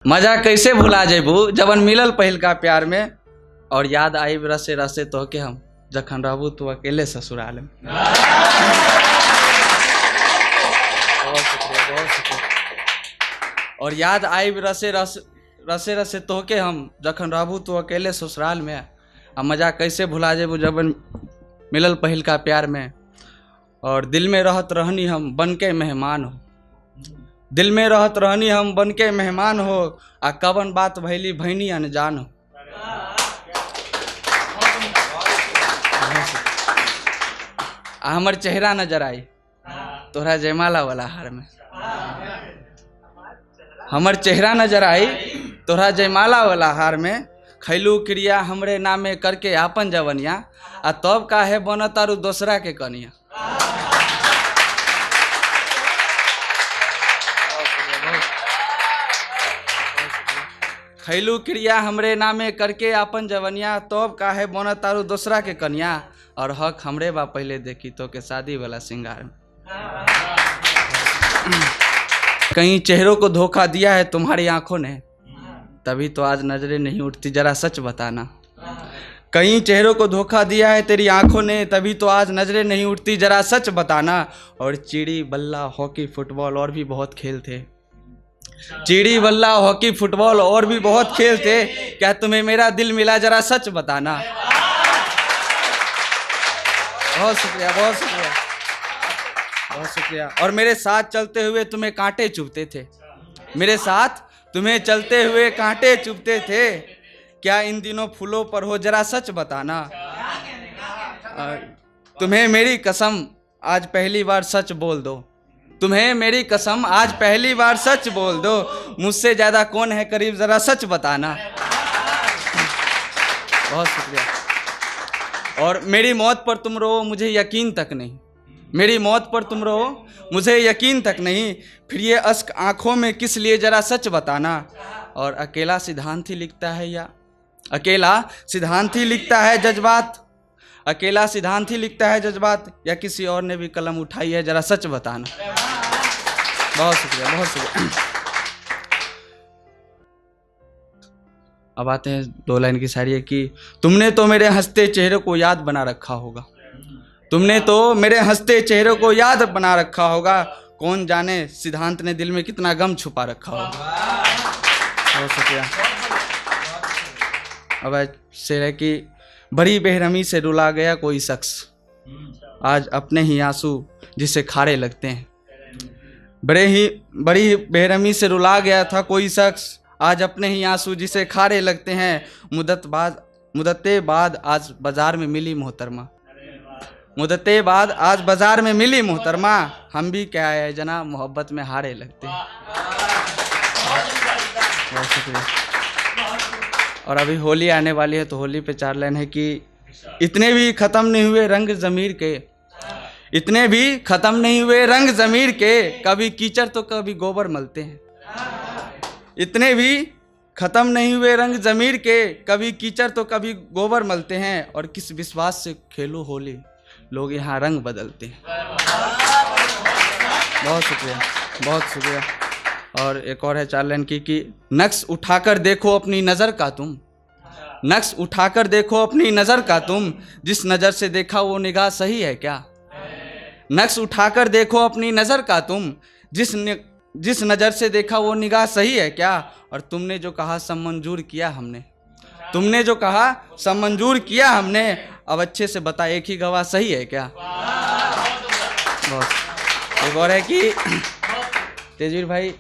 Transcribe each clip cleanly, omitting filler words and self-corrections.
मजा कैसे भुला जेबू जबन मिलल पहिल का प्यार में, और याद आई रसे रसे तोहके हम जखन रहबू तू अकेले ससुराल में। बहुत शुक्रिया, बहुत शुक्रिया। और याद आई रसे रसे तोहके हम जखन रहबू तू अकेले ससुराल में, आ मजा कैसे भुला जेबू जबन मिलल पहिल का प्यार में। और दिल में रहत रहनी हम बन के मेहमान हो, दिल में रहत रहनी हम बन के मेहमान हो, आ कवन बात भैली भैनी अनजान हो। आ हमर चेहरा नजर आई तोहरा जयमाला वाला हार में, हमर चेहरा नजर आई तोहरा जयमाला वाला हार में। खैलू क्रिया हमरे नामे करके आपन जवनिया, आ तब काहे बन तारू दोसरा के कनिया। खैलू क्रिया हमरे नामे करके आपन जवनिया, तब काहे बन तारू दोसरा के कनिया। और हक हमरे बा पहले देखी तो के शादी वाला श्रृंगार में। कहीं चेहरों को धोखा दिया है तुम्हारी आंखों ने, तभी तो आज नजरें नहीं उठती, जरा सच बताना। कहीं चेहरों को धोखा दिया है तेरी आंखों ने, तभी तो आज नजरें नहीं उठती, जरा सच बताना। और चिड़ी बल्ला हॉकी फुटबॉल और भी बहुत खेल थे, चिड़ी बल्ला हॉकी फुटबॉल और भी बहुत खेल थे, क्या तुम्हें मेरा दिल मिला, जरा सच बताना। बहुत शुक्रिया, बहुत शुक्रिया, बहुत शुक्रिया। और मेरे साथ चलते हुए तुम्हें कांटे चुभते थे, मेरे साथ तुम्हें चलते हुए कांटे चुभते थे, क्या इन दिनों फूलों पर हो, जरा सच बताना। तुम्हें मेरी कसम आज पहली बार सच बोल दो, तुम्हें मेरी कसम आज पहली बार सच बोल दो, मुझसे ज्यादा कौन है करीब, जरा सच बताना। बहुत शुक्रिया। और मेरी मौत पर तुम रो मुझे यकीन तक नहीं, मेरी मौत पर तुम रो मुझे यकीन तक नहीं, फिर ये अश्क आंखों में किस लिए, जरा सच बताना। और अकेला सिद्धांत ही लिखता है, या अकेला सिद्धांत ही लिखता है जज्बात, अकेला सिद्धांत ही लिखता है जज्बात, या किसी और ने भी कलम उठाई है, जरा सच बताना। बहुत शुक्रिया, बहुत शुक्रिया। अब आते हैं दो लाइन की शायरी है कि तुमने तो मेरे हंसते चेहरे को याद बना रखा होगा, तुमने तो मेरे हंसते चेहरे को याद बना रखा होगा, कौन जाने सिद्धांत ने दिल में कितना गम छुपा रखा होगा। बहुत शुक्रिया। अब शेर है कि बड़ी बेरहमी से रुला गया कोई शख्स, आज अपने ही आंसू जिसे खारे लगते हैं। बड़ी बेरहमी से रुला गया था कोई शख्स, आज अपने ही आंसू जिसे खारे लगते हैं। मुद्दते बाद आज बाजार में मिली मोहतरमा, मुद्दते बाद आज बाजार में मिली मोहतरमा, हम भी क्या है जना मोहब्बत में हारे लगते हैं। बहुत शुक्रिया। और अभी होली आने वाली है तो होली पे 4 लाइन है कि इतने भी ख़त्म नहीं हुए रंग ज़मीर के, इतने भी ख़त्म नहीं हुए रंग ज़मीर के, कभी कीचड़ तो कभी गोबर मलते हैं। इतने भी ख़त्म नहीं हुए रंग ज़मीर के, कभी कीचड़ तो कभी गोबर मलते हैं। और किस विश्वास से खेलो होली, लोग यहाँ रंग बदलते हैं। बहुत शुक्रिया, बहुत शुक्रिया। और एक और है 4 लाइन की कि नक्श उठाकर देखो अपनी नज़र का तुम, नक्श उठाकर देखो अपनी नज़र का तुम, जिस नज़र से देखा वो निगाह सही है क्या। नक्श उठाकर देखो अपनी नज़र का तुम, जिस नज़र से देखा वो निगाह सही है क्या। और तुमने जो कहा सब मंजूर किया हमने, तुमने जो कहा सब मंजूर किया हमने, अब अच्छे से बता एक ही गवाह सही है क्या। बहुत। एक और है कि तेजवीर भाई,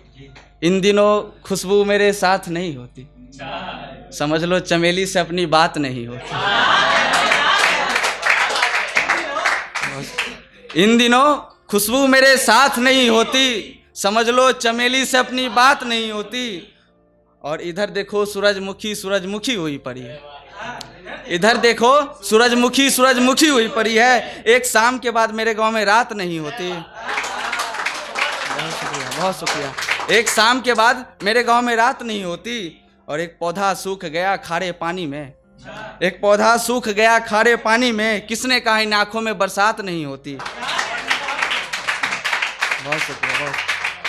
इन दिनों खुशबू मेरे साथ नहीं होती, समझ लो चमेली से अपनी बात नहीं होती। इन दिनों खुशबू मेरे साथ नहीं होती, समझ लो चमेली से अपनी बात नहीं होती। और इधर देखो सूरजमुखी सूरजमुखी हुई पड़ी है, इधर देखो सूरजमुखी सूरजमुखी हुई पड़ी है, एक शाम के बाद मेरे गांव में रात नहीं होती। बहुत शुक्रिया, बहुत शुक्रिया। एक शाम के बाद मेरे गांव में रात नहीं होती। और एक पौधा सूख गया खारे पानी में, एक पौधा सूख गया खारे पानी में, किसने कहा इन आंखों में बरसात नहीं होती। बहुत शुक्रिया, बहुत।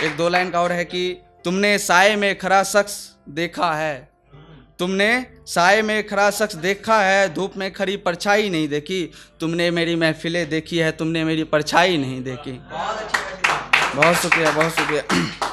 एक 2 लाइन का और है कि तुमने साए में खरा शख्स देखा है, तुमने साए में खरा शख्स देखा है, धूप में खरी परछाई नहीं देखी। तुमने मेरी महफिलें देखी है, तुमने मेरी परछाई नहीं देखी। बहुत शुक्रिया, बहुत शुक्रिया।